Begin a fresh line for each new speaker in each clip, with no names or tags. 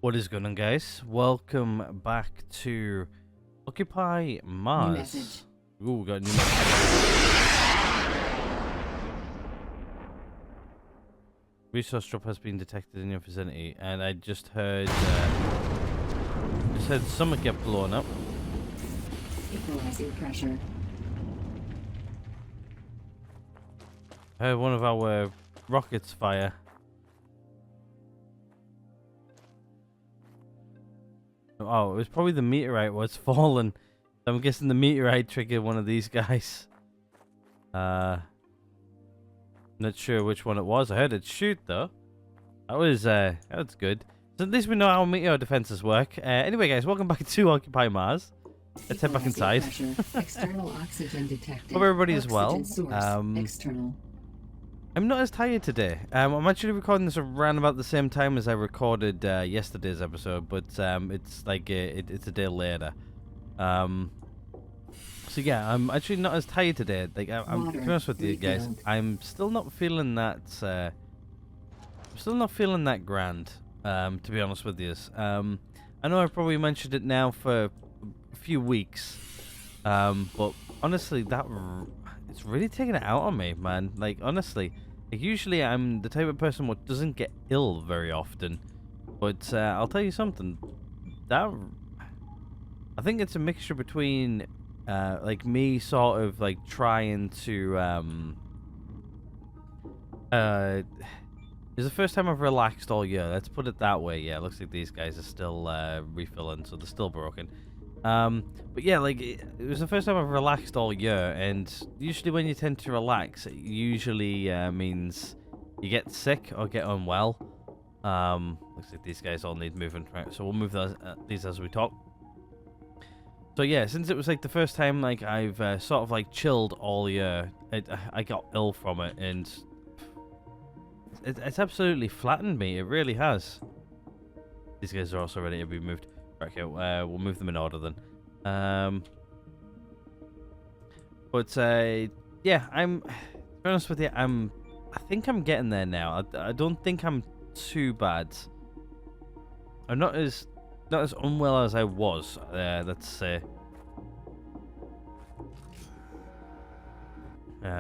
What is going on, guys? Welcome back to Occupy Mars.
New message.
Ooh, we got a new message. Resource drop has been detected in your vicinity, and I just heard something get blown up.
Equalizing pressure.
I heard one of our rockets fire. Oh, it was probably the meteorite was fallen. I'm guessing the meteorite triggered one of these guys. Not sure which one it was. I heard it shoot though. That was good. So at least we know how meteor defenses work. Anyway, guys, welcome back to Occupy Mars. Let's head back inside.
External oxygen detected.
Hope everybody is well.
External.
I'm not as tired today. I'm actually recording this around about the same time as I recorded yesterday's episode, but it's like it's a day later. So yeah, I'm actually not as tired today. Like I'm to be honest with you guys, I'm still not feeling that. I'm still not feeling that grand. To be honest with you, I know I've probably mentioned it now for a few weeks, but honestly, it's really taking it out on me, man. Like honestly, like, usually I'm the type of person what doesn't get ill very often, but I'll tell you something. I think it's a mixture between like me sort of like trying to it's the first time I've relaxed all year. Let's put it that way. Yeah, it looks like these guys are still refilling, so they're still broken. But yeah, like it was the first time I've relaxed all year, and usually when you tend to relax, it usually means you get sick or get unwell. Looks like these guys all need moving, right? So we'll move these as we talk. So yeah, since it was like the first time like I've sort of like chilled all year, I got ill from it, and it's absolutely flattened me. It really has. These guys are also ready to be moved. Right, okay, we'll move them in order then. But yeah, to be honest with you, I think I'm getting there now. I don't think I'm too bad. I'm not as unwell as I was. Let's say.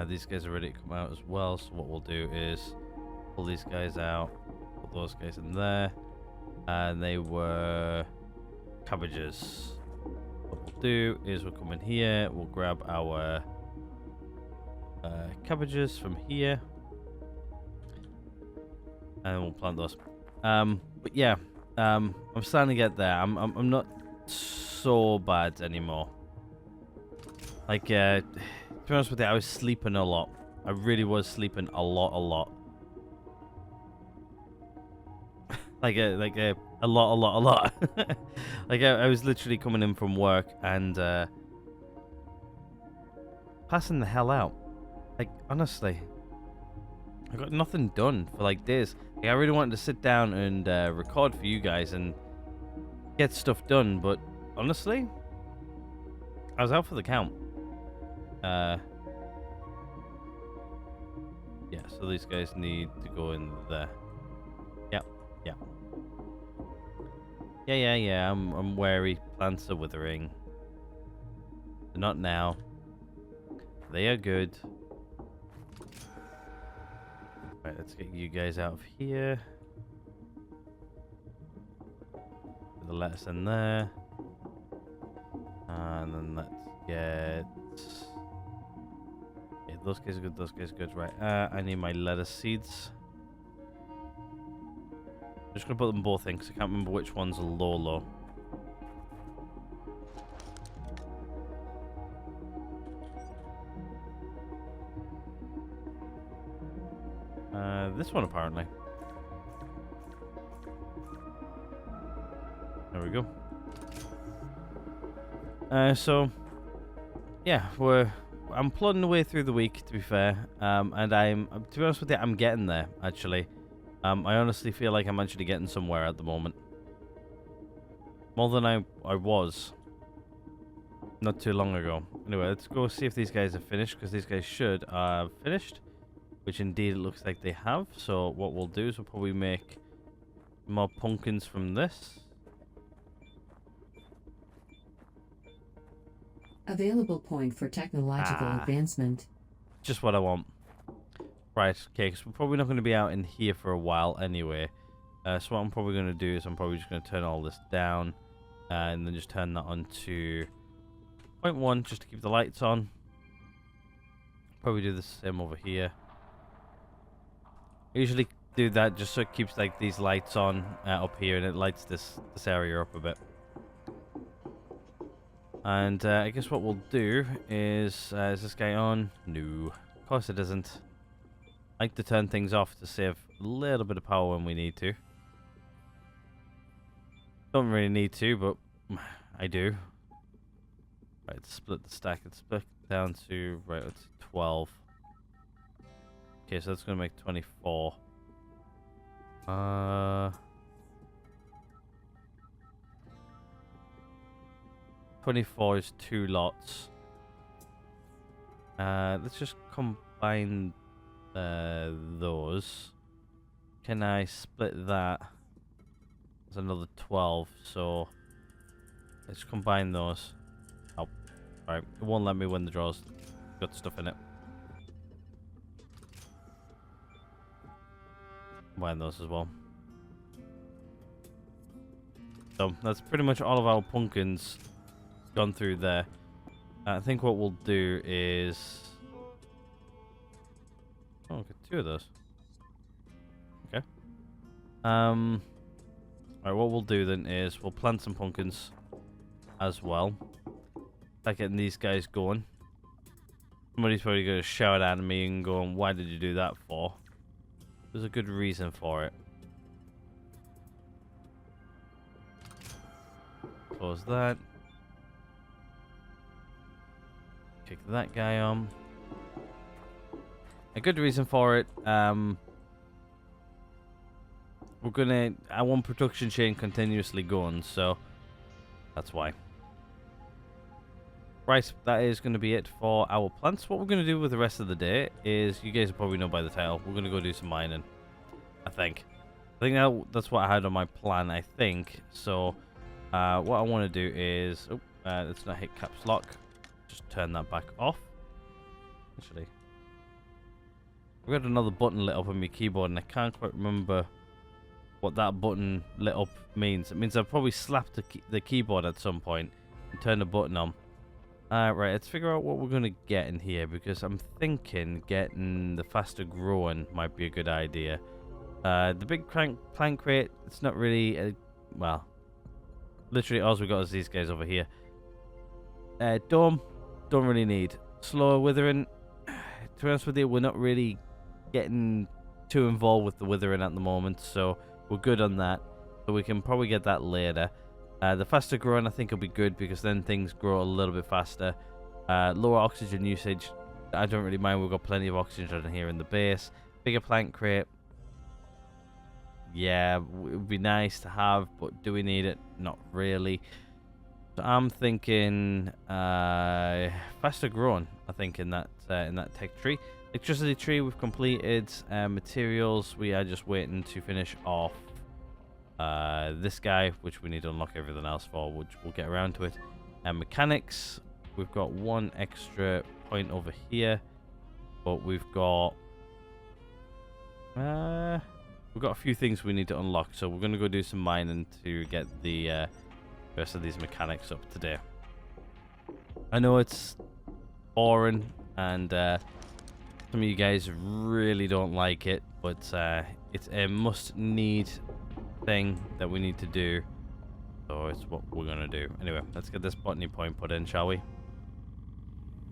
These guys are ready to come out as well. So what we'll do is pull these guys out, put those guys in there, and they were cabbages. What we'll do is we'll come in here, we'll grab our cabbages from here, and we'll plant those. But yeah, I'm starting to get there. I'm not so bad anymore. Like to be honest with you, I was sleeping a lot. I really was sleeping a lot. like a lot. Like I was literally coming in from work and passing the hell out. Like honestly, I got nothing done for like days. Like, I really wanted to sit down and record for you guys and get stuff done, but honestly, I was out for the count. Yeah, so these guys need to go in there. Yeah. I'm wary. Plants are withering. They're not now. They are good. Right, let's get you guys out of here. Put the lettuce in there. And then let's get... Yeah, those guys are good, those guys are good. Right, I need my lettuce seeds. I'm just going to put them both in because I can't remember which one's low. This one apparently. There we go. So, yeah, I'm plodding away through the week, to be fair. And to be honest with you, I'm getting there, actually. I honestly feel like I'm actually getting somewhere at the moment. More than I was not too long ago. Anyway, let's go see if these guys are finished, because these guys should have finished. Which indeed it looks like they have. So what we'll do is we'll probably make More pumpkins from this.
Available point for technological advancement.
Just what I want. Right, okay, because we're probably not going to be out in here for a while anyway. So what I'm probably going to do is I'm probably just going to turn all this down. And then just turn that on to 0.1 just to keep the lights on. Probably do the same over here. I usually do that just so it keeps like these lights on up here and it lights this area up a bit. And I guess what we'll do is this guy on? No, of course it isn't. I like to turn things off to save a little bit of power when we need to. Don't really need to, but I do. Right, split the stack. It's split down to, right, let's see, 12. Okay, so that's going to make 24. 24 is 2 lots. Let's just combine those. Can I split that? That's another 12, so let's combine those. Oh, alright, it won't let me win the draws. Got stuff in it. Combine those as well. So that's pretty much all of our pumpkins gone through there. I think what we'll do is... Oh, okay, 2 of those. Okay. Alright, what we'll do then is we'll plant some pumpkins as well. Start getting these guys going. Somebody's probably going to shout at me and go, why did you do that for? There's a good reason for it. Close that. Kick that guy on. A good reason for it. I want production chain continuously going, so that's why. Right, that is going to be it for our plants. What we're going to do with the rest of the day is, you guys will probably know by the title, we're going to go do some mining. I think that's what I had on my plan, I think. So, what I want to do is... Oh, let's not hit caps lock. Just turn that back off. Actually, I've got another button lit up on my keyboard, and I can't quite remember what that button lit up means. It means I've probably slapped the keyboard at some point and turned the button on. Right, let's figure out what we're going to get in here, because I'm thinking getting the faster growing might be a good idea. The big plank crate, it's not really... well, literally all we got is these guys over here. Don't really need. Slower withering, to be honest with you, we're not really getting too involved with the withering at the moment, so we're good on that. So we can probably get that later. The faster growing I think will be good, because then things grow a little bit faster. Lower oxygen usage, I don't really mind. We've got plenty of oxygen here in the base. Bigger plant crate, yeah, it would be nice to have, but do we need it? Not really. So I'm thinking faster growing, I think, in that tech tree. Electricity tree we've completed. Materials, we are just waiting to finish off this guy, which we need to unlock everything else for, which we'll get around to it. And mechanics, we've got 1 extra point over here, but we've got a few things we need to unlock, so we're going to go do some mining to get the rest of these mechanics up today. I know it's boring, and some of you guys really don't like it, but it's a must-need thing that we need to do, so it's what we're gonna do. Anyway, let's get this botany point put in, shall we?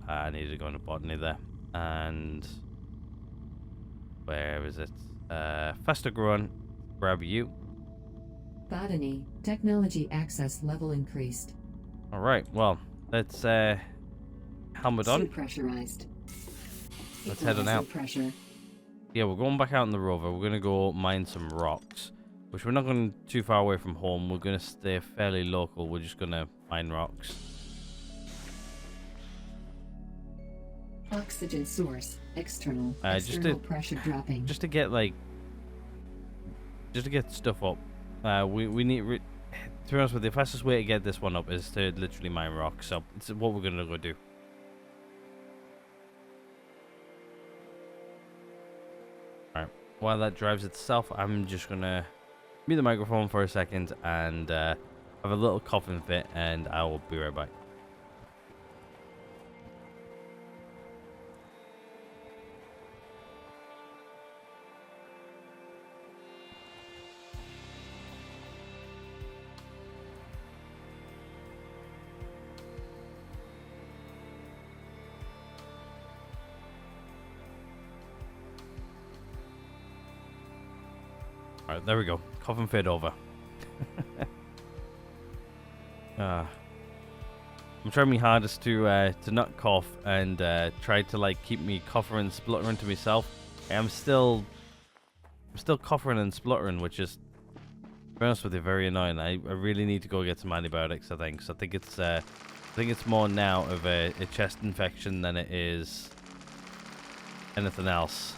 I need to go into botany there, and where is it? Faster growing, grab you.
Botany, technology access level increased.
Alright, well, let's helmet on.
Pressurized.
Let's head on out.
Pressure.
Yeah, we're going back out in the rover. We're gonna go mine some rocks, which we're not going too far away from home. We're gonna stay fairly local. We're just gonna mine rocks.
Oxygen source external.
Just to
pressure dropping.
just to get stuff up We need. To be honest with you, the fastest way to get this one up is to literally mine rock. So it's what we're gonna go do. All right. While that drives itself, I'm just gonna mute the microphone for a second and have a little coughing fit, and I will be right back. Alright, there we go. Cough and fade over. I'm trying my hardest to not cough and try to like keep me coughing and spluttering to myself. I'm still coughing and spluttering, which is, to be honest with you, very annoying. I really need to go get some antibiotics, I think. So I think it's more now of a chest infection than it is anything else.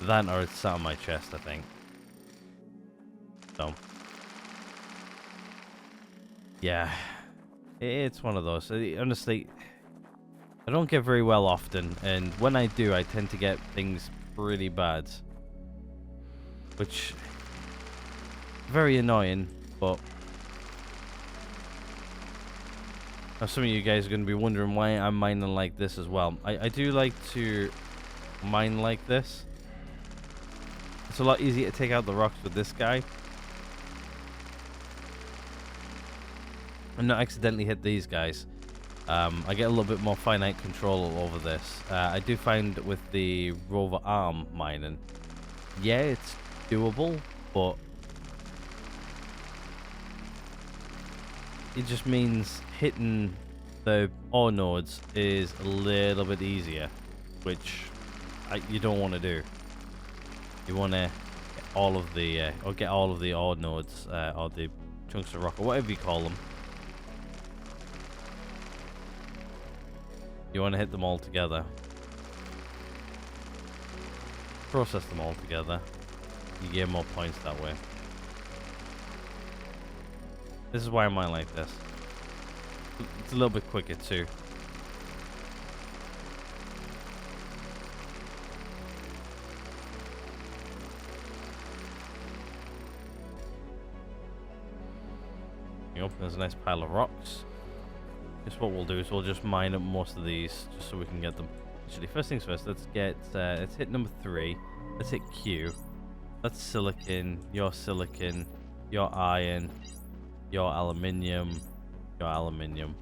That or it's sat on my chest, I think. So, yeah, it's one of those. Honestly, I don't get very well often, and when I do, I tend to get things pretty bad, which very annoying. But now some of you guys are going to be wondering why I'm mining like this as well. I do like to mine like this. It's a lot easier to take out the rocks with this guy and not accidentally hit these guys. I get a little bit more finite control over this. I do find with the rover arm mining, yeah, it's doable, but it just means hitting the ore nodes is a little bit easier, which you don't want to do. You want to get all of the ore nodes, or the chunks of rock, or whatever you call them. You want to hit them all together. Process them all together. You get more points that way. This is why I mine like this. It's a little bit quicker too. There's a nice pile of rocks. Guess what we'll do is we'll just mine up most of these just so we can get them. Actually, first things first, let's hit number 3. Let's hit Q. That's silicon, your iron, your aluminium, your aluminium.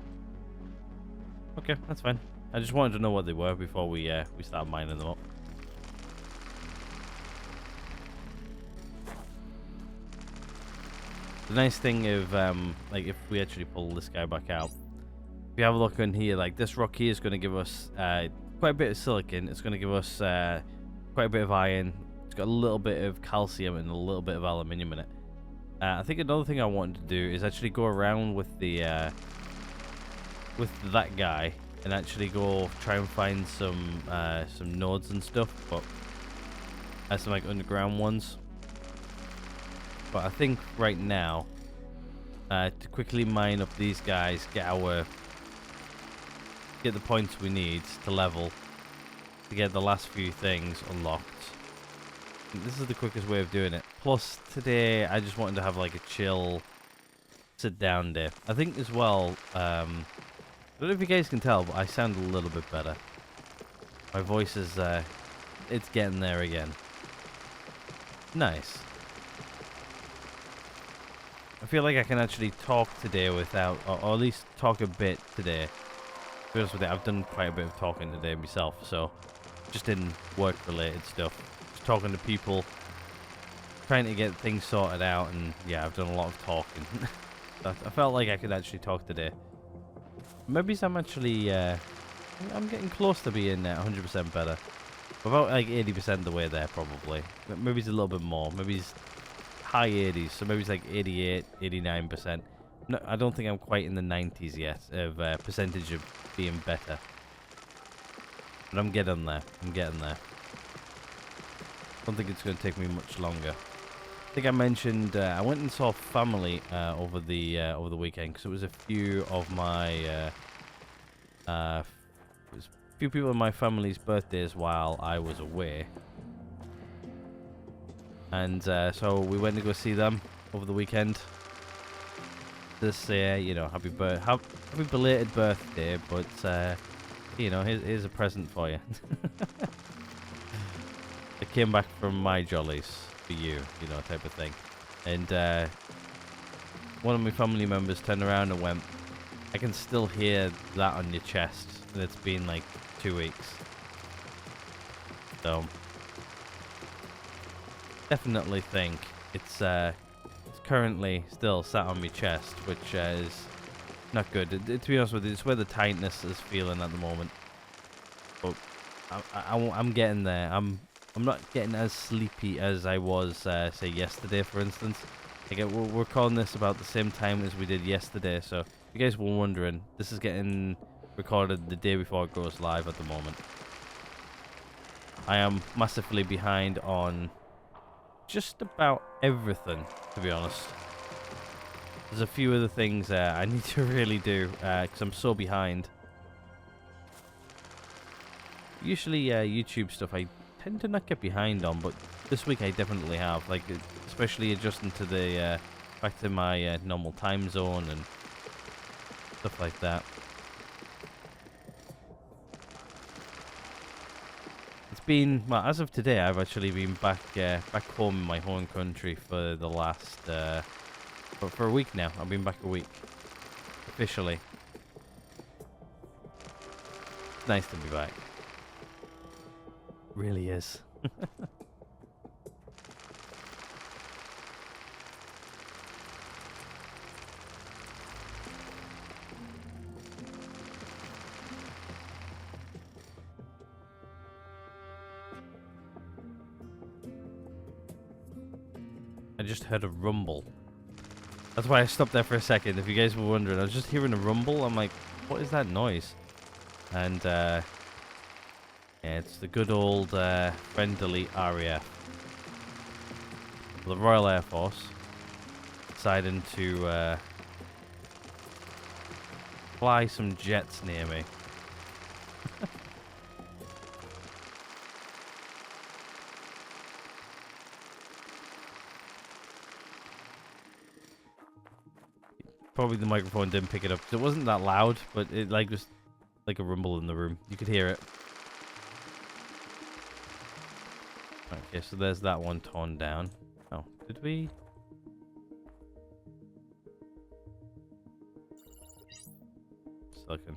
Okay, that's fine. I just wanted to know what they were before we start mining them up. The nice thing of like if we actually pull this guy back out, if you have a look in here, like this rock here is going to give us quite a bit of silicon. It's going to give us quite a bit of iron. It's got a little bit of calcium and a little bit of aluminium in it. I think another thing I wanted to do is actually go around with the with that guy and actually go try and find some nodes and stuff, but some like underground ones. But I think right now, to quickly mine up these guys, get the points we need to level, to get the last few things unlocked. This is the quickest way of doing it. Plus, today I just wanted to have like a chill, sit down day. I think as well, I don't know if you guys can tell, but I sound a little bit better. My voice is, it's getting there again. Nice. I feel like I can actually talk today without, or at least talk a bit today. To be honest with you, I've done quite a bit of talking today myself, so just in work-related stuff. Just talking to people, trying to get things sorted out, and yeah, I've done a lot of talking. I felt like I could actually talk today. Maybe I'm actually, I'm getting close to being 100% better. About like 80% the way there, probably. Maybe it's a little bit more. Maybe it's high 80s, so maybe it's like 88, 89%. No, I don't think I'm quite in the 90s yet of percentage of being better. But I'm getting there. I'm getting there. don't think it's going to take me much longer. I think I mentioned I went and saw family over the weekend because it was a few of my it was a few people in my family's birthdays while I was away, and so we went to go see them over the weekend. To say, you know, happy belated birthday, but you know, here's a present for you. I came back from my jollies for you, you know, type of thing. And one of my family members turned around and went, I can still hear that on your chest. And it's been like 2 weeks. So, definitely think it's currently still sat on my chest, which is not good. To be honest with you, it's where the tightness is feeling at the moment. But I'm getting there. I'm not getting as sleepy as I was, say, yesterday, for instance. Again, we're recording this about the same time as we did yesterday, so if you guys were wondering, this is getting recorded the day before it goes live at the moment. I am massively behind on just about everything, to be honest. There's a few other things I need to really do, because I'm so behind. Usually YouTube stuff I tend to not get behind on, but this week I definitely have, like, especially adjusting to the back to my normal time zone and stuff like that. It's been, well, as of today, I've actually been back home in my home country for the last for a week now. I've been back a week officially. It's nice to be back. Really is. I just heard a rumble. That's why I stopped there for a second. If you guys were wondering, I was just hearing a rumble. I'm like, what is that noise? And yeah, it's the good old friendly RAF. The Royal Air Force deciding to fly some jets near me. Probably the microphone didn't pick it up because it wasn't that loud, but it like just like a rumble in the room. You could hear it. Okay, so there's that one torn down. Oh, did we? Silicon.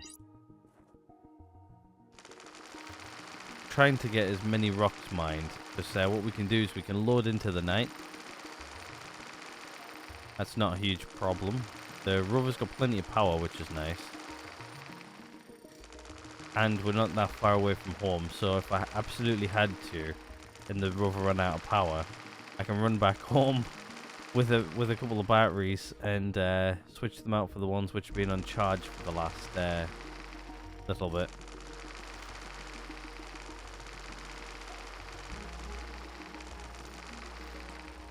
Trying to get as many rocks mined. Because what we can do is we can load into the night. That's not a huge problem. The rover's got plenty of power, which is nice. And we're not that far away from home, so if I absolutely had to, and the rover ran out of power, I can run back home with a couple of batteries and switch them out for the ones which have been on charge for the last little bit.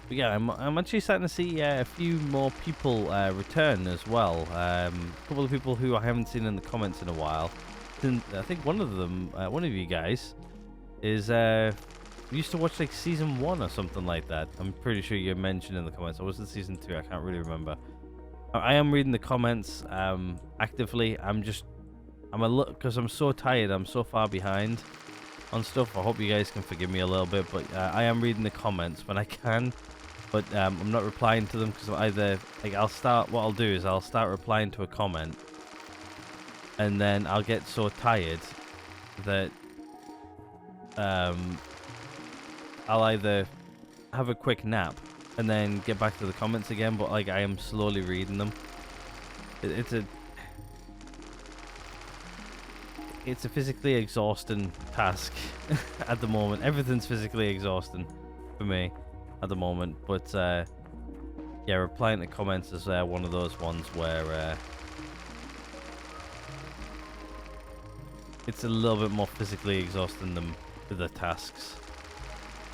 But yeah, I'm actually starting to see a few more people return as well. A couple of people who I haven't seen in the comments in a while. I think one of them, one of you guys, is used to watch like season 1 or something like that. I'm pretty sure you mentioned in the comments. Or was it season 2? I can't really remember. I am reading the comments actively. I'm a look because I'm so tired. I'm so far behind on stuff. I hope you guys can forgive me a little bit, but I am reading the comments when I can. But I'm not replying to them because either like what I'll do is I'll start replying to a comment, and then I'll get so tired that I'll either have a quick nap and then get back to the comments again, but like I am slowly reading them. It's a physically exhausting task at the moment. Everything's physically exhausting for me at the moment, but yeah, replying to comments is one of those ones where it's a little bit more physically exhausting than the tasks.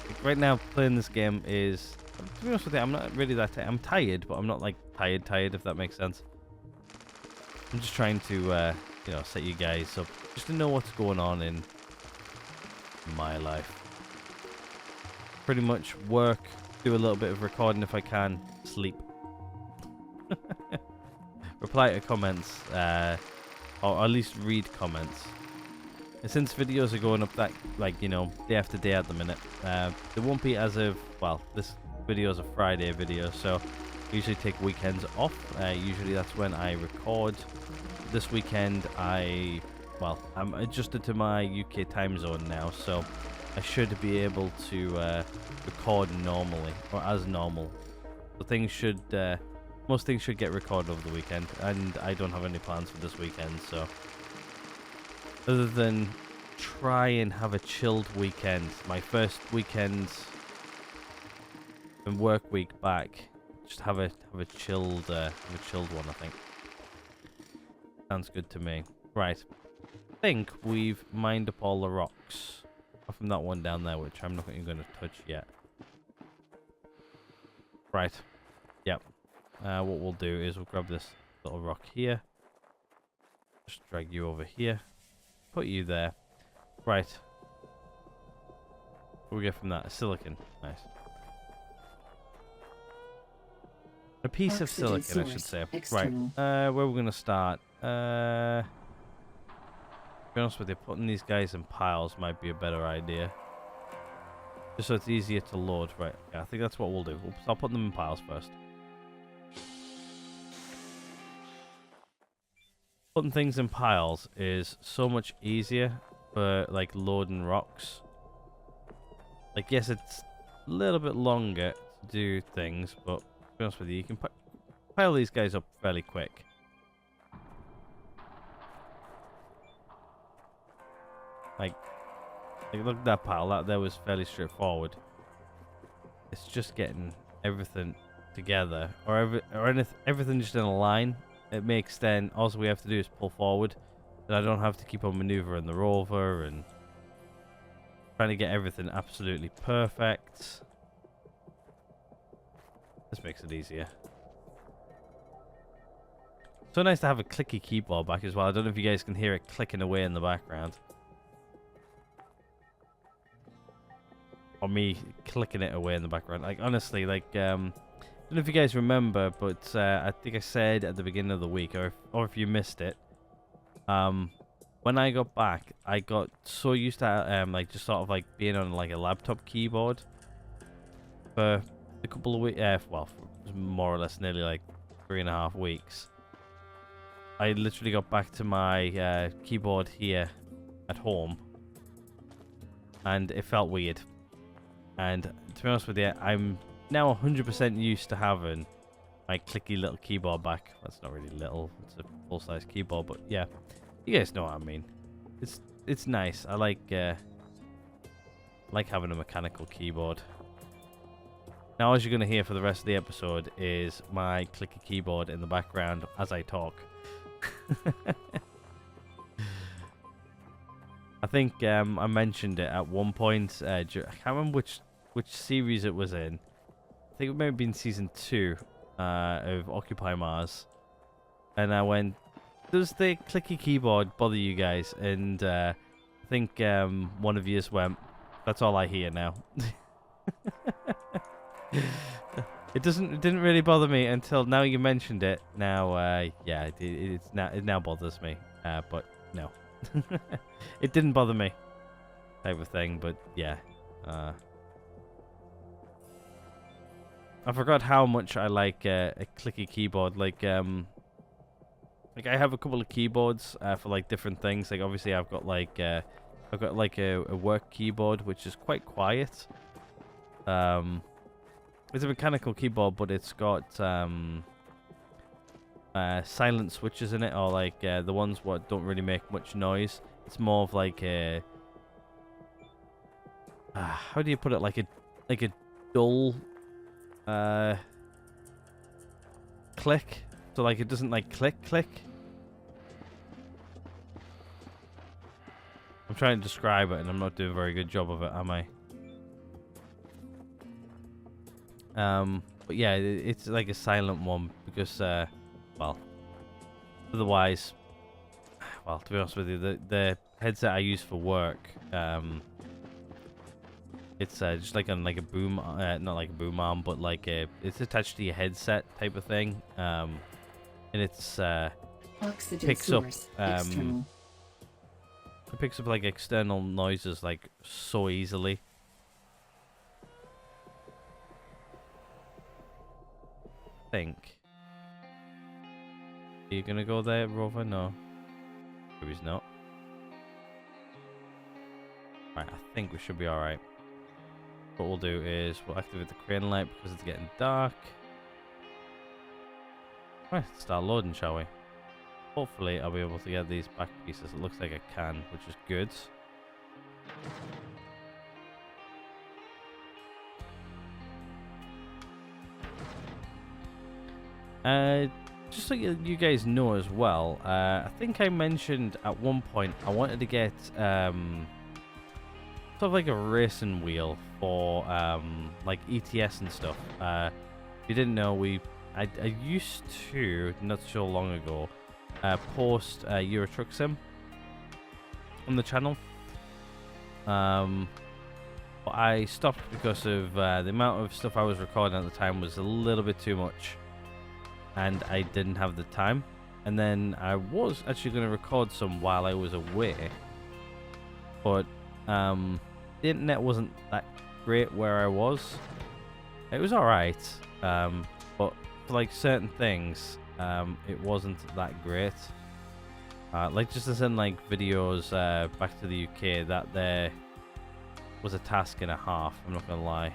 Like, right now, playing this game is, to be honest with you, I'm not really that tired. I'm tired, but I'm not like tired, if that makes sense. I'm just trying to, you know, set you guys up just to know what's going on in my life. Pretty much work, do a little bit of recording if I can, sleep. Reply to comments, or at least read comments. And since videos are going up that, like, you know, day after day at the minute, there won't be as of, well, this video is a Friday video, so I usually take weekends off. Usually that's when I record. This weekend I'm adjusted to my UK time zone now, so I should be able to record normally, or as normal. So things should, most things should get recorded over the weekend, and I don't have any plans for this weekend, so other than try and have a chilled weekend, my first weekend and work week back, just have a chilled one, I think. Sounds good to me. Right, I think we've mined up all the rocks, apart from that one down there, which I'm not even going to touch yet. Right, yep. What we'll do is we'll grab this little rock here, just drag you over here, put you there. Right. What do we get from that? Silicon. Nice. A piece of silicon, I should say. External. Right. Where we're going to start? To be honest with you, putting these guys in piles might be a better idea. Just so it's easier to load. Right. Yeah, I think that's what we'll do. We'll start putting them in piles first. Putting things in piles is so much easier for like loading rocks. Like, yes, it's a little bit longer to do things, but to be honest with you, you can pile these guys up fairly quick. Like look at that pile. That there was fairly straightforward. It's just getting everything together, or everything just in a line. It makes then all we have to do is pull forward, and I don't have to keep on maneuvering the rover and trying to get everything absolutely perfect. This makes it easier. So nice to have a clicky keyboard back as well. I don't know if you guys can hear it clicking away in the background. Or me clicking it away in the background. Like, honestly, like, I don't know if you guys remember, but I think I said at the beginning of the week, or if you missed it, when I got back, I got so used to like just sort of like being on like a laptop keyboard for a couple of weeks. Well, for more or less nearly like 3.5 weeks. I literally got back to my keyboard here at home, and it felt weird. And to be honest with you, I'm now 100% used to having my clicky little keyboard back. That's not really little, it's a full-size keyboard, but yeah, you guys know what I mean. It's nice. I like having a mechanical keyboard. Now, as you're going to hear for the rest of the episode is my clicky keyboard in the background as I talk. I think I mentioned it at one point. I can't remember which series it was in. I think it may have been season 2 of Occupy Mars. And I went, does the clicky keyboard bother you guys? And I think one of you went, that's all I hear now. It didn't really bother me until now you mentioned it. Now, yeah, it now bothers me. But no, it didn't bother me, type of thing. But yeah, I forgot how much I like a clicky keyboard. Like I have a couple of keyboards for like different things. Like obviously I've got like a work keyboard which is quite quiet. It's a mechanical keyboard, but it's got silent switches in it, or like the ones what don't really make much noise. It's more of like a how do you put it? Like a dull click. So like it doesn't like click. I'm trying to describe it, and I'm not doing a very good job of it, am I? But yeah, it's like a silent one because, well, otherwise, well, to be honest with you, the headset I use for work, it's just like on like a boom, not like a boom arm, but like it's attached to your headset type of thing, and it's
Oxygen
picks up
source external.
it picks up like external noises like so easily. Think. Are you gonna go there, Rover? No. Maybe he's not. Right, I think we should be alright. What we'll do is we'll activate the crane light because it's getting dark. Right, start loading, shall we? Hopefully I'll be able to get these back pieces. It looks like I can, which is good. Just so you guys know as well, I think I mentioned at one point I wanted to get sort of like a racing wheel for like ETS and stuff. If you didn't know, I used to not so long ago post Euro Truck Sim on the channel. But I stopped because of the amount of stuff I was recording at the time was a little bit too much. And I didn't have the time. And then I was actually going to record some while I was away. But the internet wasn't that great where I was. It was alright. But for like certain things, it wasn't that great. Like just to send like videos back to the UK, that there was a task and a half, I'm not going to lie.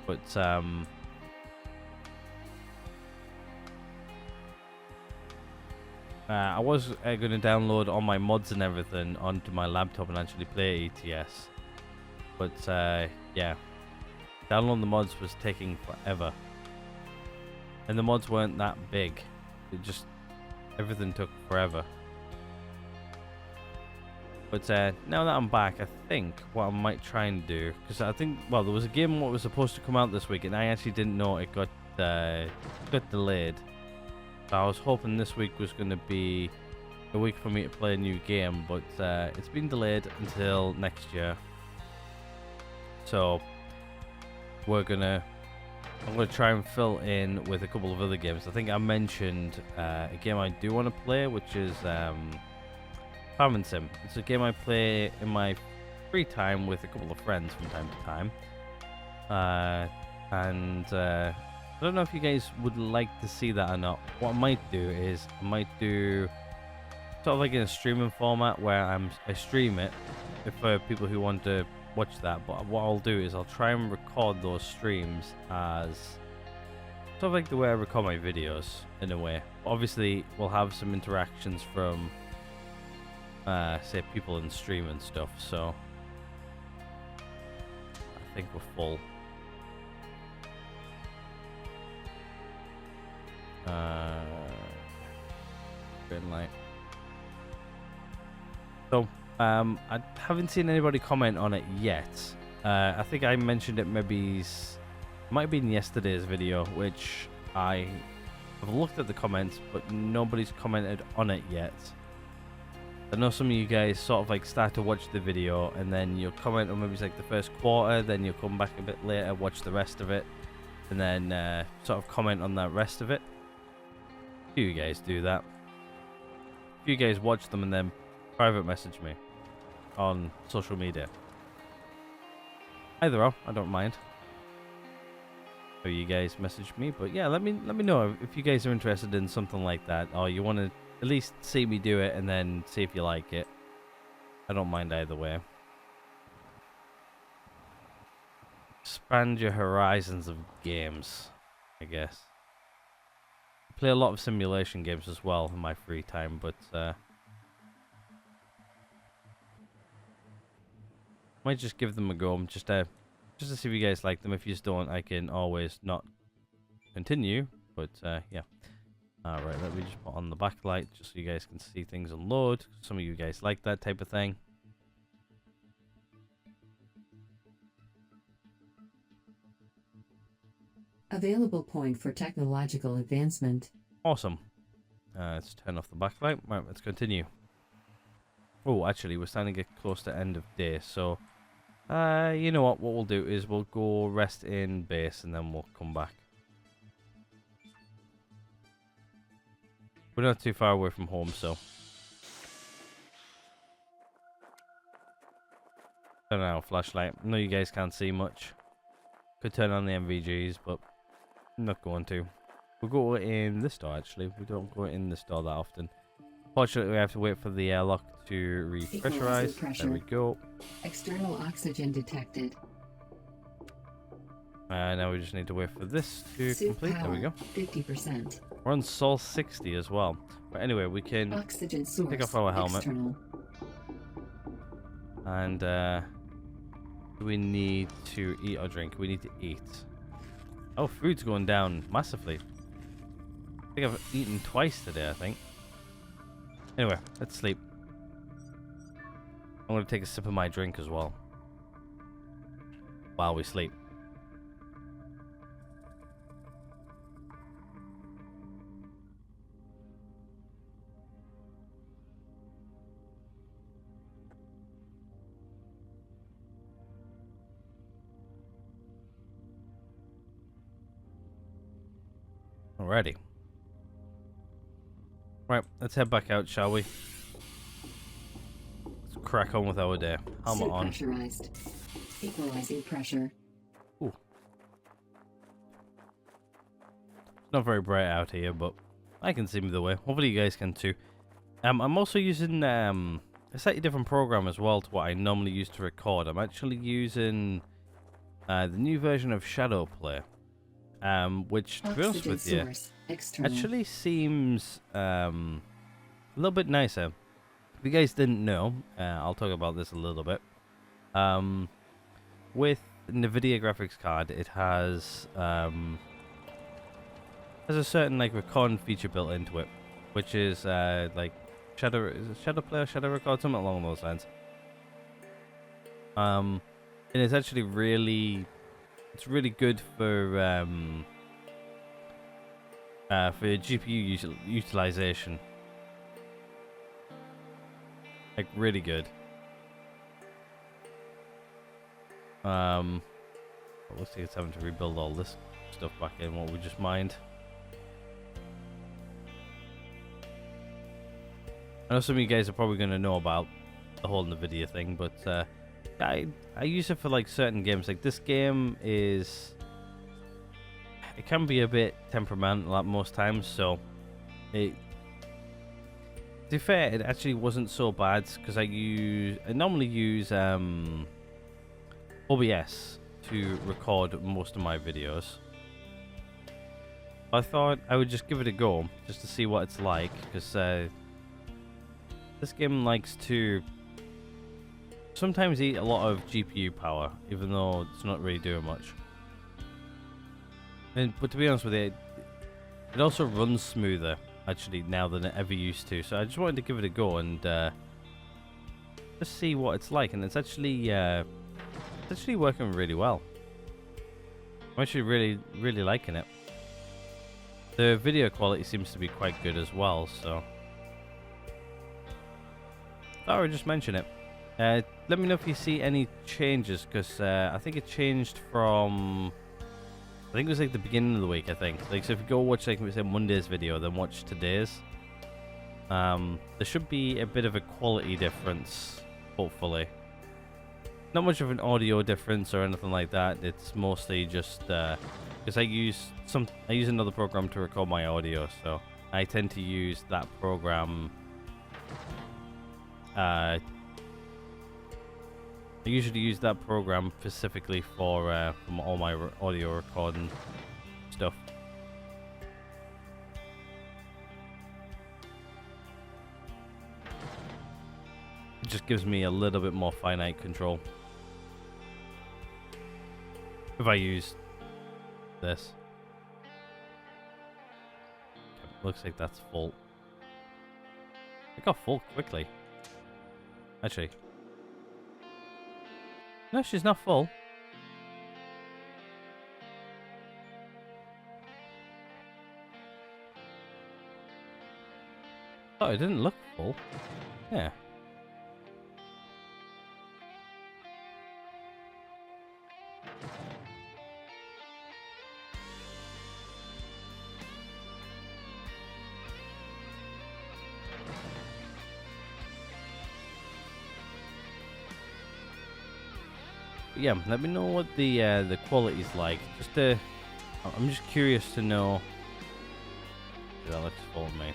But I was going to download all my mods and everything onto my laptop and actually play ETS. But yeah, downloading the mods was taking forever. And the mods weren't that big. It just, everything took forever. But now that I'm back, I think what I might try and do, because I think, well, there was a game what was supposed to come out this week and I actually didn't know it got delayed. I was hoping this week was going to be a week for me to play a new game, but it's been delayed until next year. So I'm gonna try and fill in with a couple of other games. I think I mentioned a game I do want to play, which is Farming Sim. It's a game I play in my free time with a couple of friends from time to time, and I don't know if you guys would like to see that or not. What I might do is I might do sort of like in a streaming format where I stream it for people who want to watch that. But what I'll do is I'll try and record those streams as sort of like the way I record my videos in a way. Obviously, we'll have some interactions from say people in stream and stuff. So I think we're full. Green light. So I haven't seen anybody comment on it yet. I think I mentioned it maybe might have been yesterday's video, which I have looked at the comments, but nobody's commented on it yet. I know some of you guys sort of like start to watch the video and then you'll comment on maybe like the first quarter, then you'll come back a bit later, watch the rest of it, and then sort of comment on that rest of it. Do you guys do that? If you guys watch them and then private message me on social media. Either or, I don't mind. Or you guys message me, but yeah, let me know if you guys are interested in something like that, or you want to at least see me do it and then see if you like it. I don't mind either way. Expand your horizons of games, I guess. I play a lot of simulation games as well in my free time, but might just give them a go, just to see if you guys like them. If you just don't, I can always not continue. But yeah. Alright, let me just put on the backlight just so you guys can see things unload. Some of you guys like that type of thing.
Available point for technological advancement.
Awesome. Let's turn off the backlight. Right, let's continue. Oh, actually, we're starting to get close to end of day, so you know what we'll do is we'll go rest in base and then we'll come back. We're not too far away from home, so turn on our flashlight. I know you guys can't see much. Could turn on the MVGs, but I'm not going to. We'll go in this door, actually. We don't go in this door that often. Fortunately, we have to wait for the airlock to repressurize. There we go.
External oxygen detected.
Now we just need to wait for this to
Suit
complete.
power,
There we go.
50%.
We're on Sol 60 as well. But anyway, we can
Oxygen source.
take off our helmet.
External.
And we need to eat or drink. We need to eat. Oh, food's going down massively. I think I've eaten twice today, I think. Anyway, let's sleep. I'm going to take a sip of my drink as well. While we sleep. Alrighty. Right, let's head back out, shall we? Let's crack on with our day. Helmet
Suit
on.
pressurized. Equalizing pressure.
Ooh. It's not very bright out here, but I can see the way. Hopefully you guys can too. I'm also using a slightly different program as well to what I normally use to record. I'm actually using the new version of Shadowplay. Which, to be honest with you, actually seems a little bit nicer. If you guys didn't know, I'll talk about this a little bit. With NVIDIA graphics card, it has a certain like recording feature built into it, which is like Shadowplay or Shadow Record, something along those lines. And it's actually really good for GPU utilization. Like really good. Looks like it's having to rebuild all this stuff back in what we just mined. I know some of you guys are probably going to know about the whole NVIDIA thing, but I use it for like certain games. Like this game it can be a bit temperamental at most times, so to be fair, it actually wasn't so bad because I normally use OBS to record most of my videos. I thought I would just give it a go just to see what it's like, because this game likes to sometimes eat a lot of GPU power, even though it's not really doing much. But to be honest with you, it also runs smoother actually now than it ever used to. So I just wanted to give it a go and just see what it's like, and it's actually working really well. I'm actually really liking it. The video quality seems to be quite good as well, so I would just mention it. Let me know if you see any changes, because I think it changed from, I think it was like the beginning of the week, I think. Like, so if you go watch like say Monday's video, then watch today's. There should be a bit of a quality difference, hopefully. Not much of an audio difference or anything like that. It's mostly just because I use another program to record my audio, so I tend to use that program. I usually use that program specifically for all my audio recording stuff. It just gives me a little bit more finite control if I use this. Okay, looks like that's full. It got full quickly. Actually. No, she's not full. Oh, it didn't look full. Yeah. But yeah, let me know what the quality's like. I'm just curious to know. That looks full of me.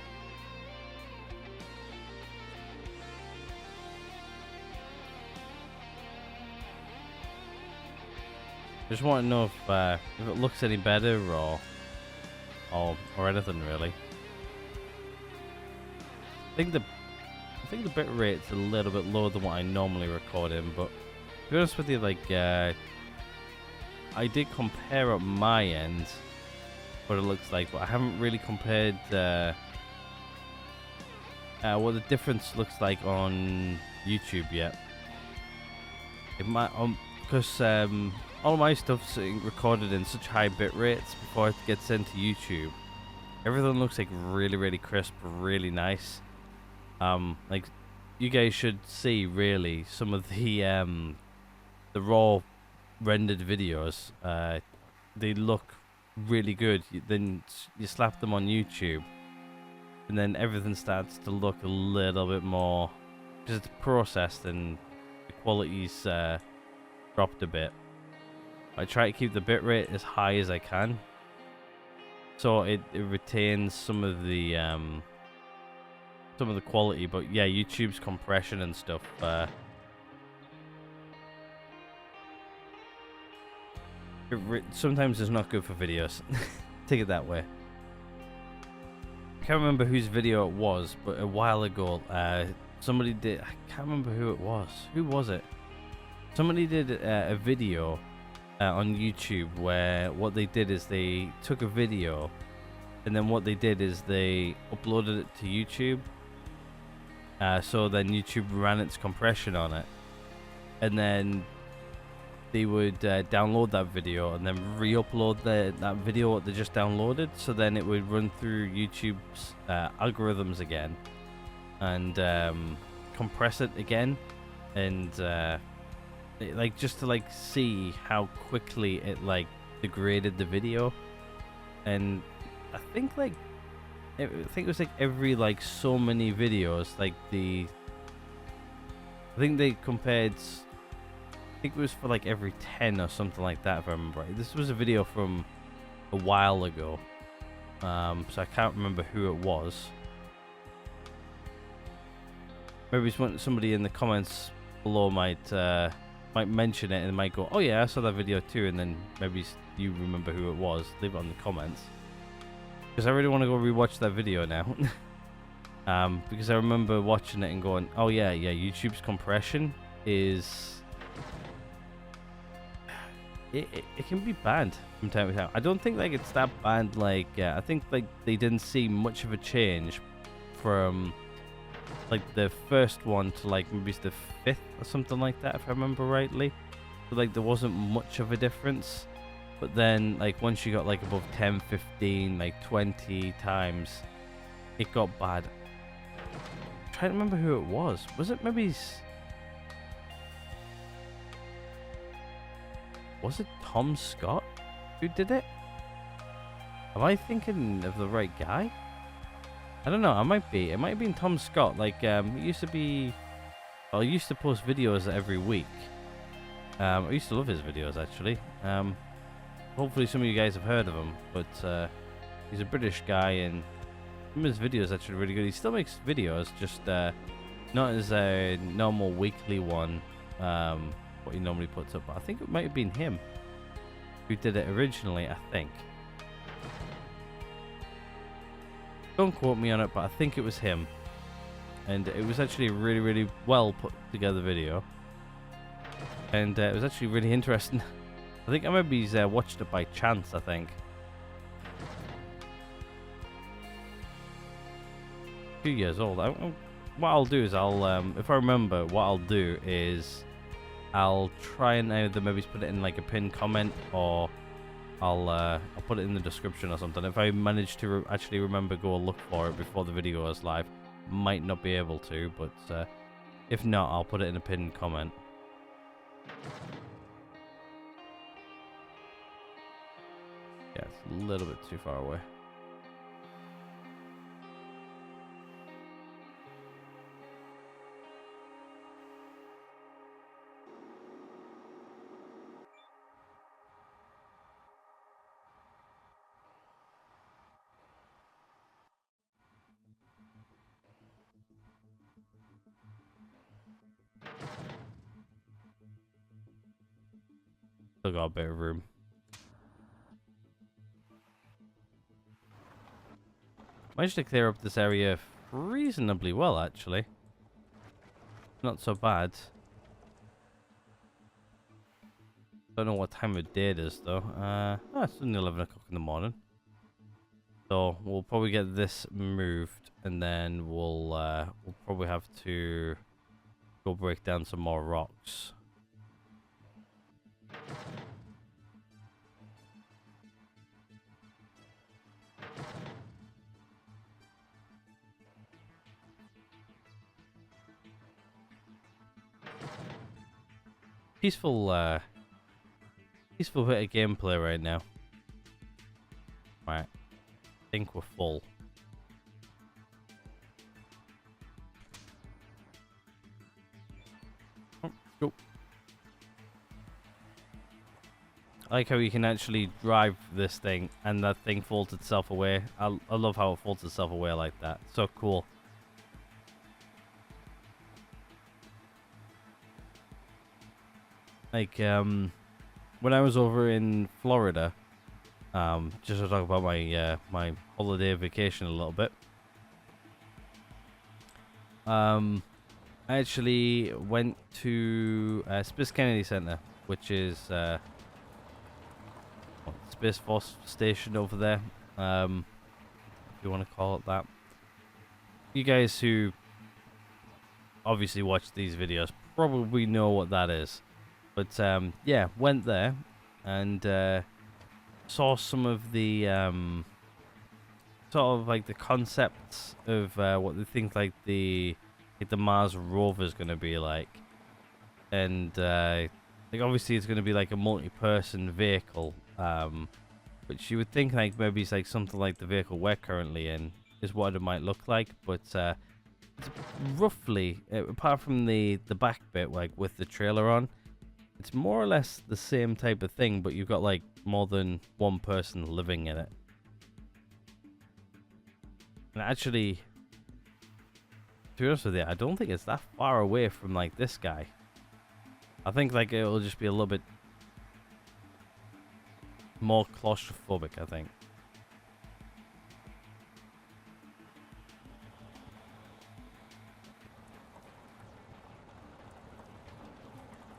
Just want to know if it looks any better or anything really. I think the bit rate's a little bit lower than what I normally record in, but to be honest with you, like I did compare at my end what it looks like, but I haven't really compared what the difference looks like on YouTube yet. It might because all of my stuff's recorded in such high bit rates before it gets sent to YouTube. Everything looks like really crisp, really nice. Like you guys should see really some of the raw rendered videos. They look really good. Then you slap them on YouTube, and then everything starts to look a little bit more because it's processed and the quality's dropped a bit. I try to keep the bitrate as high as I can, so it retains some of the quality. But yeah, YouTube's compression and stuff. Sometimes it's not good for videos. Take it that way. I can't remember whose video it was, but a while ago, somebody did. I can't remember who it was. Who was it? Somebody did a video on YouTube where what they did is they took a video, and then what they did is they uploaded it to YouTube. So then YouTube ran its compression on it, and then they would download that video and then re-upload that video what they just downloaded, so then it would run through YouTube's algorithms again and compress it again, and like just to like see how quickly it like degraded the video. And I think it was like every like so many videos, like I think they compared. I think it was for like every 10 or something like that, if I remember right. This was a video from a while ago, so I can't remember who it was. Maybe somebody in the comments below might mention it and might go, "Oh yeah, I saw that video too," and then maybe you remember who it was. Leave it on the comments, because I really want to go rewatch that video now. Because I remember watching it and going, "Oh yeah, YouTube's compression is." It can be bad from time to time. I don't think like it's that bad. Like I think like they didn't see much of a change from like the first one to like maybe it's the 5th or something like that, if I remember rightly. So like there wasn't much of a difference, but then like once you got like above 10, 15, like 20 times, it got bad. I'm trying to remember who it was. Was it maybe? Was it Tom Scott who did it? Am I thinking of the right guy? I don't know. I might be. It might have been Tom Scott. Like, it used to be. Well, he used to post videos every week. I used to love his videos actually. Hopefully, some of you guys have heard of him. But he's a British guy, and some of his videos are actually really good. He still makes videos, just not as a normal weekly one. What he normally puts up, but I think it might have been him who did it originally. I think. Don't quote me on it, but I think it was him, and it was actually a really well put together video, and it was actually really interesting. I think I maybe watched it by chance. I think 2 years old. What I'll do is if I remember, what I'll do is I'll try and either maybe put it in like a pinned comment, or I'll put it in the description or something. If I manage to actually remember, go look for it before the video goes live. might not be able to, but if not, I'll put it in a pinned comment. Yeah, it's a little bit too far away. Still got a bit of room. Managed to clear up this area reasonably well, actually. Not so bad. Don't know what time of day it is, though. It's only 11 o'clock in the morning. So we'll probably get this moved, and then we'll probably have to go break down some more rocks. Peaceful bit of gameplay right now. Right, I think we're full. Oh, go. I like how you can actually drive this thing and that thing folds itself away. I love how it folds itself away like that. So cool. Like, when I was over in Florida, just to talk about my my holiday vacation a little bit. I actually went to Space Kennedy Center, which is Space Force Station over there, if you want to call it that. You guys who obviously watch these videos probably know what that is. But yeah, went there and saw some of the sort of like the concepts of what they think like the Mars rover is going to be like, and like obviously it's going to be like a multi-person vehicle, which you would think like maybe it's like something like the vehicle we're currently in is what it might look like, but it's roughly apart from the back bit like with the trailer on. It's more or less the same type of thing, but you've got like more than one person living in it. And actually, to be honest with you, I don't think it's that far away from like this guy. I think like it'll just be a little bit more claustrophobic, I think.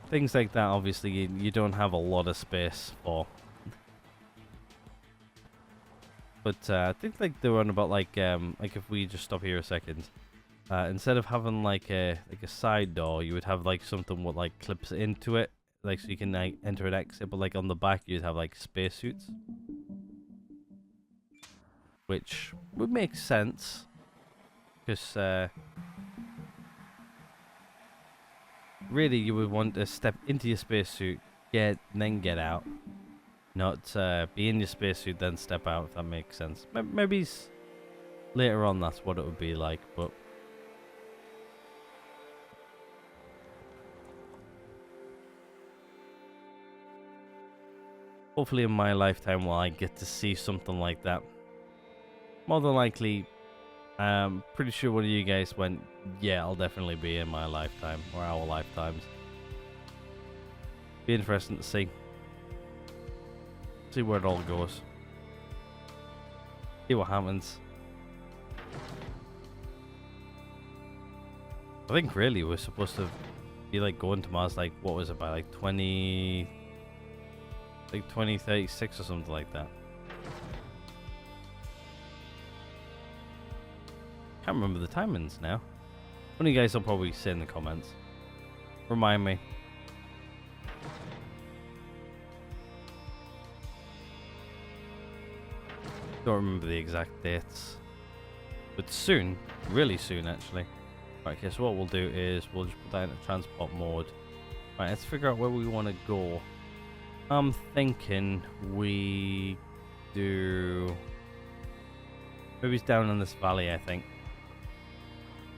Things like that, obviously, you don't have a lot of space for. But I think like they were on about like if we just stop here a second, instead of having like a side door, you would have like something with like clips into it, like so you can like enter and exit. But like on the back, you'd have like spacesuits, which would make sense because. Really, you would want to step into your spacesuit, and then get out. Not be in your spacesuit, then step out, if that makes sense. Maybe later on that's what it would be like, but... hopefully in my lifetime will I get to see something like that. More than likely, pretty sure one of you guys went, yeah, I'll definitely be in my lifetime, or our lifetimes. Be interesting to see. See where it all goes. See what happens. I think really we're supposed to be like going to Mars like, what was it, by like 2036 or something like that. Can't remember the timings now. One of you guys will probably say in the comments. Remind me. Don't remember the exact dates. But soon, really soon actually. Right, okay, so what we'll do is we'll just put that into transport mode. Right, let's figure out where we want to go. I'm thinking we do... maybe it's down in this valley, I think.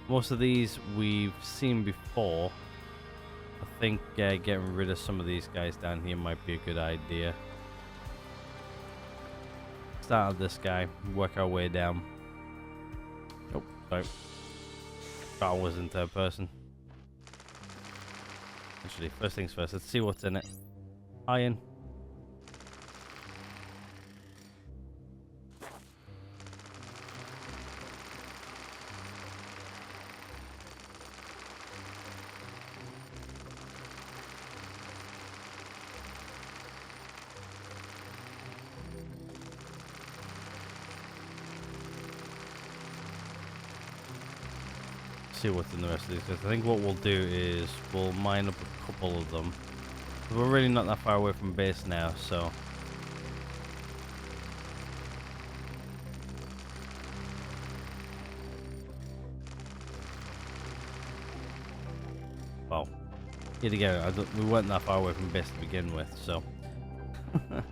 Most of these we've seen before. I think getting rid of some of these guys down here might be a good idea. Start with this guy, work our way down. Oh, sorry. That was in third person. Actually, first things first, let's see what's in it. Iron. See what's in the rest of these guys. I think what we'll do is we'll mine up a couple of them. We're really not that far away from base now, so well, yet again, we weren't that far away from base to begin with, so alright,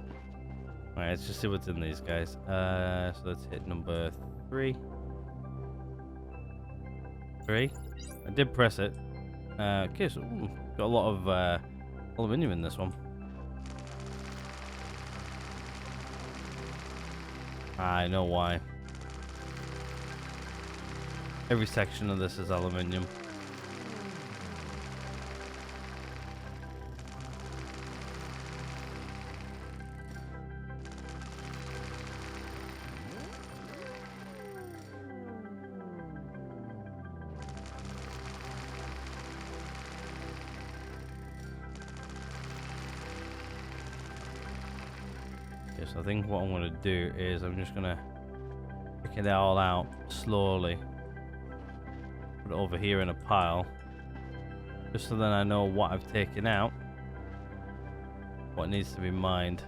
let's just see what's in these guys. So let's hit number 3. I did press it. Okay, so got a lot of aluminium in this one. I know why. Every section of this is aluminium. So I think what I'm going to do is I'm just going to pick it all out slowly, put it over here in a pile, just so then I know what I've taken out, what needs to be mined.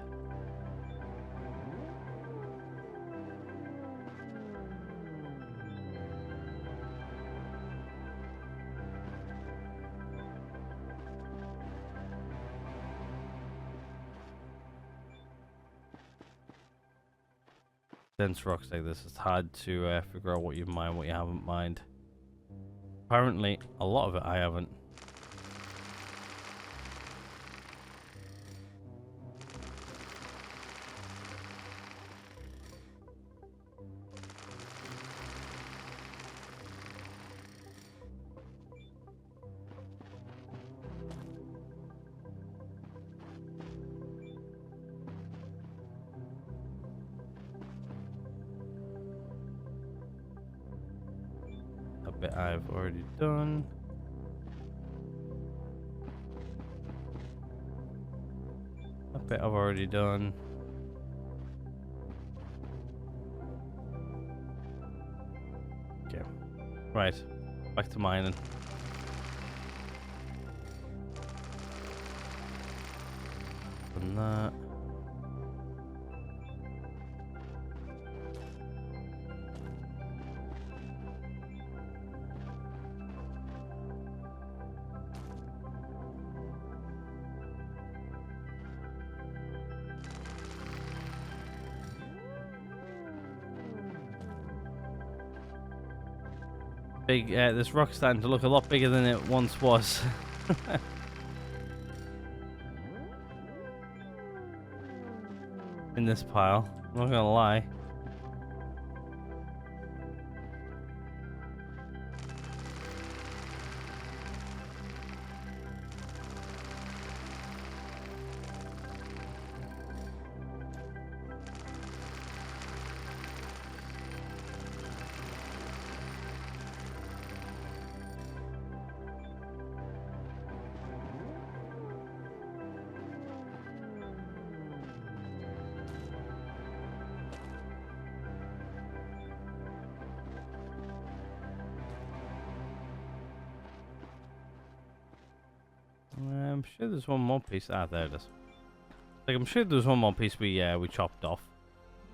Dense rocks like this, it's hard to figure out what you've mined, what you haven't mined. Apparently, a lot of it I haven't. Bit I've already done. A bit I've already done. Okay. Right. Back to mining. Done that. Big, this rock's starting to look a lot bigger than it once was. In this pile, I'm not gonna lie. I'm sure there's one more piece. Ah, there it is. Like, I'm sure there's one more piece we chopped off.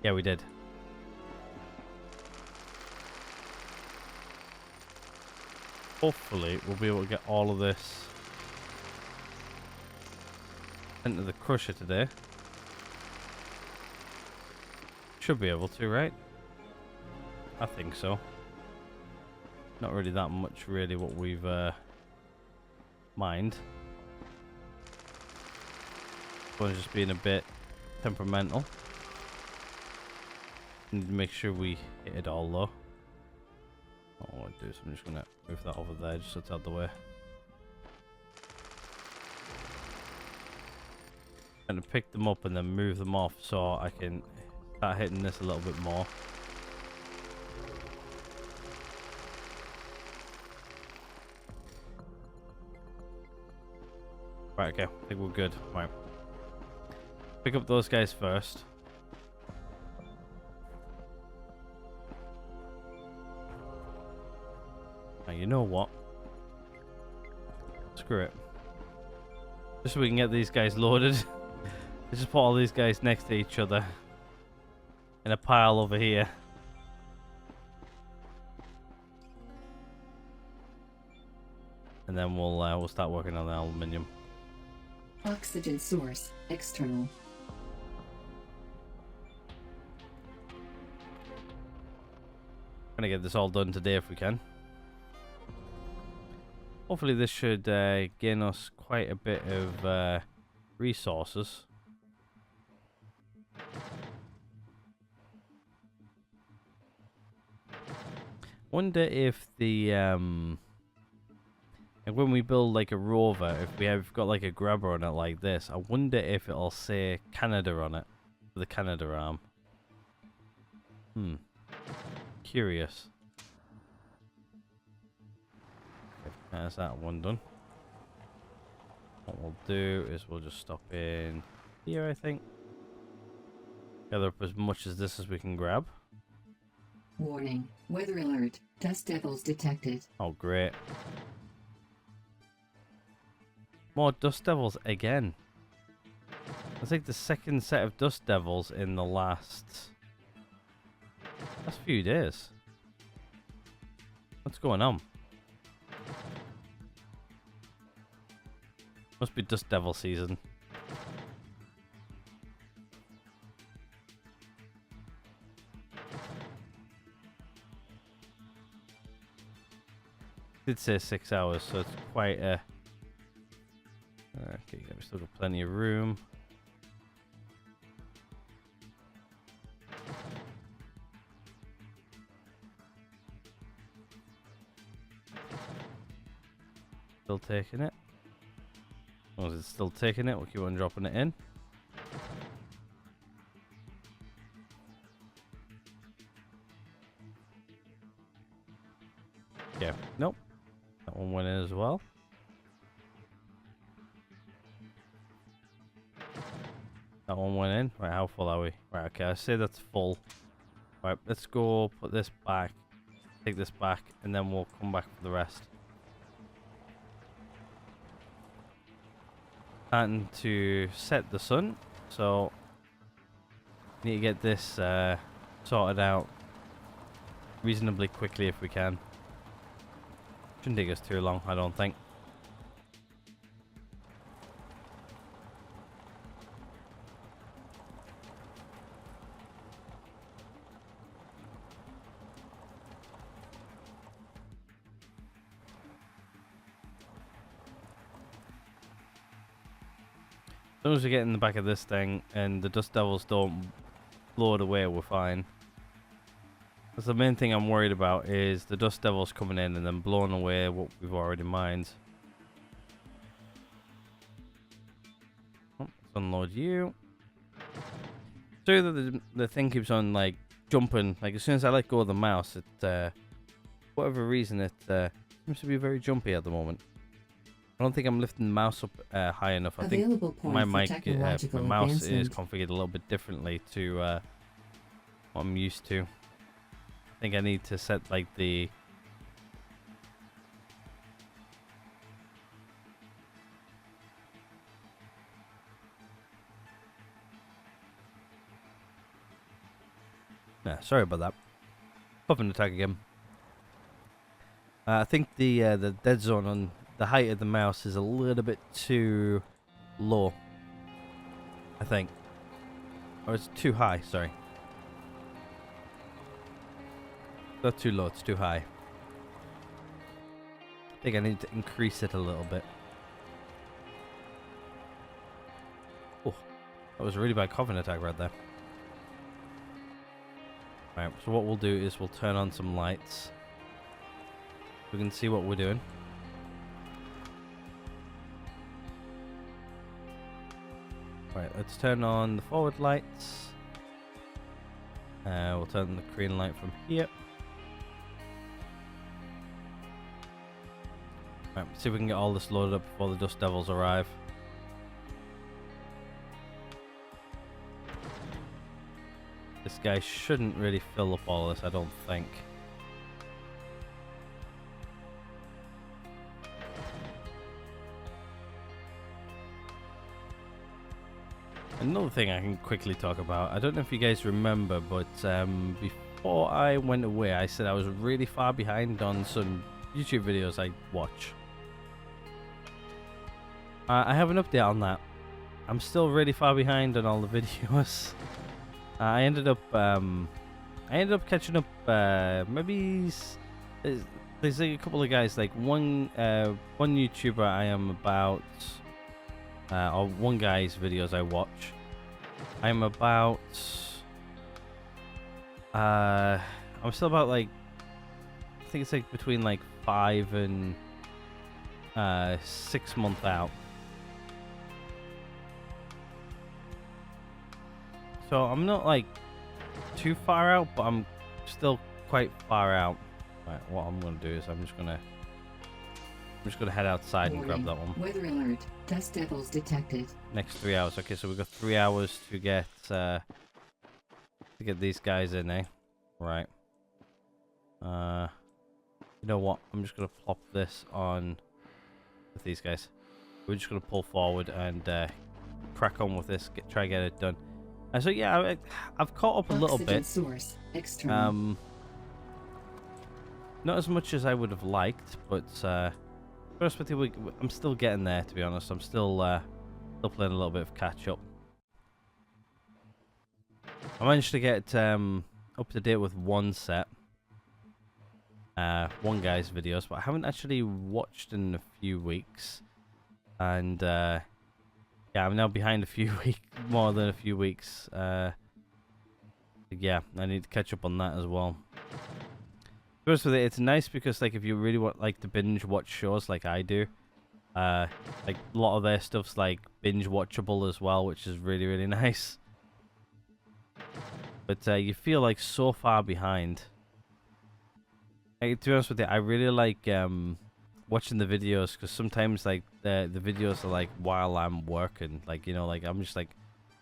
Yeah, we did. hopefully we'll be able to get all of this into the crusher today. Should be able to, right? I think so. Not really that much, really, what we've mined. One's just being a bit temperamental. Need to make sure we hit it all, though. What I want to do is I'm just going to move that over there just so it's out the way. I'm going to pick them up and then move them off so I can start hitting this a little bit more. Right, okay, I think we're good. Right. Pick up those guys first. Now, you know what? Screw it. Just so we can get these guys loaded. Let's just put all these guys next to each other. In a pile over here. And then we'll start working on the aluminium.
Oxygen source, external.
Gonna get this all done today if we can. Hopefully this should gain us quite a bit of resources. Wonder if the like when we build like a rover, if we have got like a grabber on it like this, I wonder if it'll say Canada on it, with the Canada arm. Curious. Okay, there's that one done. What we'll do is we'll just stop in here, I think. Gather up as much as this as we can grab.
Warning, weather alert, dust devils detected.
Oh, great. More dust devils again. That's like the second set of dust devils in the last few days. What's going on? Must be dust devil season. Did say 6 hours, so it's quite a... Okay, we've still got plenty of room. Still taking it. As long as it's still taking it, we'll keep on dropping it in. Yeah, nope. That one went in as well. That one went in. Right, how full are we? Right, okay, I say that's full. Right, let's go put this back. Take this back, and then we'll come back for the rest. Starting to set the sun, so need to get this sorted out reasonably quickly if we can. Shouldn't take us too long, I don't think. As long as we get in the back of this thing and the dust devils don't blow it away, we're fine. That's the main thing I'm worried about, is the dust devils coming in and then blowing away what we've already mined. Oh, let's unload you. So that the thing keeps on like jumping. Like as soon as I let go of the mouse, it for whatever reason it seems to be very jumpy at the moment. I don't think I'm lifting the mouse up high enough. I think my mic, my mouse is configured a little bit differently to what I'm used to. I think I need to set like the... Nah, sorry about that. Puffin attack again. I think the dead zone on the height of the mouse is a little bit too low. I think. Or it's too high, sorry. Not too low, it's too high. I think I need to increase it a little bit. Oh, that was a really bad coughing attack right there. Right, so what we'll do is we'll turn on some lights. We can see what we're doing. Right, let's turn on the forward lights. We'll turn on the green light from here. Right, see if we can get all this loaded up before the Dust Devils arrive. This guy shouldn't really fill up all this, I don't think. Another thing I can quickly talk about, I don't know if you guys remember, but before I went away, I said I was really far behind on some YouTube videos I watch. I have an update on that. I'm still really far behind on all the videos. I ended up catching up. Maybe there's like a couple of guys, like one YouTuber I am about, or one guy's videos I watch. I'm about. I'm still about like. I think it's like between like 5 and 6 months out. So I'm not like too far out, but I'm still quite far out. Right, what I'm gonna do is I'm just gonna head outside and grab that one.
Weather alert. Dust devils detected. Next
3 hours. Okay, so we've got 3 hours to get these guys in, eh? Right. You know what? I'm just gonna plop this on with these guys. We're just gonna pull forward and crack on with this. Try and get it done. So yeah, I've caught up a little bit.
Source,
not as much as I would have liked, but first with you, I'm still getting there. To be honest, I'm still playing a little bit of catch up. I managed to get up to date with one set, one guy's videos, but I haven't actually watched in a few weeks, and yeah, I'm now behind a few weeks, more than a few weeks. Yeah, I need to catch up on that as well. First with it, it's nice because like if you really want like to binge watch shows like I do, like a lot of their stuff's like binge watchable as well, which is really, really nice. But you feel like so far behind. Like, to be honest with you, I really like watching the videos because sometimes like the videos are like while I'm working, like, you know, like I'm just like,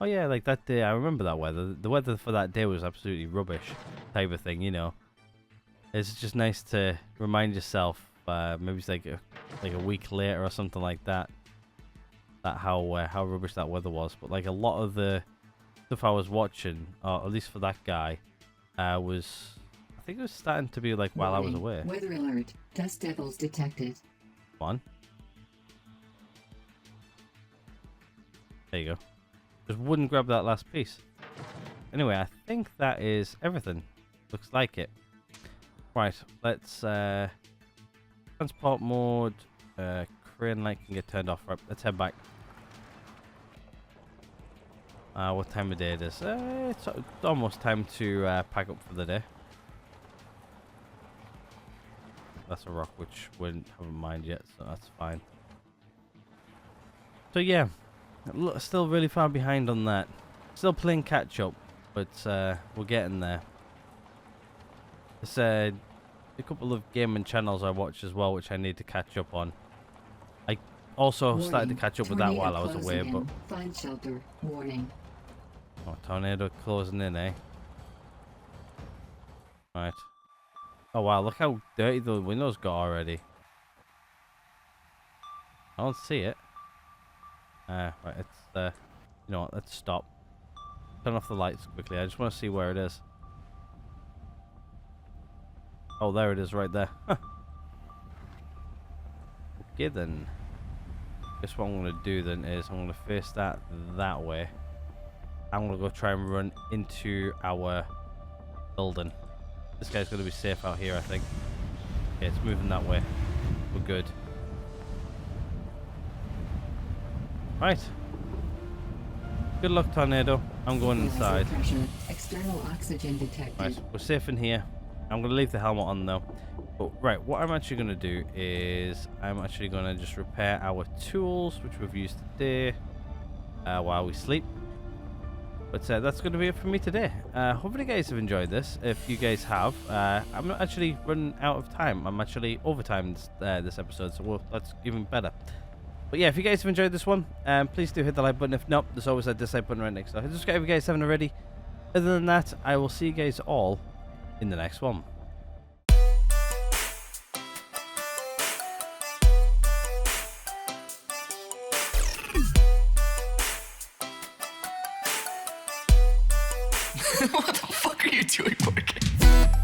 oh yeah, like that day I remember that weather. The weather for that day was absolutely rubbish, type of thing, you know. It's just nice to remind yourself, maybe it's like a week later or something like that, that how rubbish that weather was. But like a lot of the stuff I was watching, or at least for that guy, was, I think it was starting to be like while I was away.
Weather alert. Dust devils detected.
Come on. There you go. Just wouldn't grab that last piece. Anyway, I think that is everything. Looks like it. Right, let's transport mode, crane light can get turned off. Right, let's head back. What time of day it is? It's almost time to pack up for the day. That's a rock which we haven't mined yet, so that's fine. So yeah, still really far behind on that. Still playing catch up, but we're getting there. There's a couple of gaming channels I watch as well, which I need to catch up on. I also started to catch up with that while I was away, but
find shelter. Warning.
Oh, tornado closing in, eh? Right. Oh wow, look how dirty the windows got already. I don't see it. Right, it's you know what, let's stop. Turn off the lights quickly. I just want to see where it is. Oh, there it is right there. Okay then. Guess what I'm going to do then is I'm going to face that way. I'm going to go try and run into our building. This guy's going to be safe out here, I think. Okay, it's moving that way. We're good. Right. Good luck, Tornado. I'm going inside.
Pressure. External oxygen detected.
Right, we're safe in here. I'm going to leave the helmet on though. But right, what I'm actually going to do is I'm actually going to just repair our tools, which we've used today, while we sleep. But that's going to be it for me today. Hopefully you guys have enjoyed this. If you guys have, I'm not actually running out of time. I'm actually overtimed this episode, so that's even better. But yeah, if you guys have enjoyed this one, please do hit the like button. If not, there's always that dislike button right next to it. Subscribe if you guys haven't already. Other than that, I will see you guys all in the next one.
What the fuck are you doing, Morgan?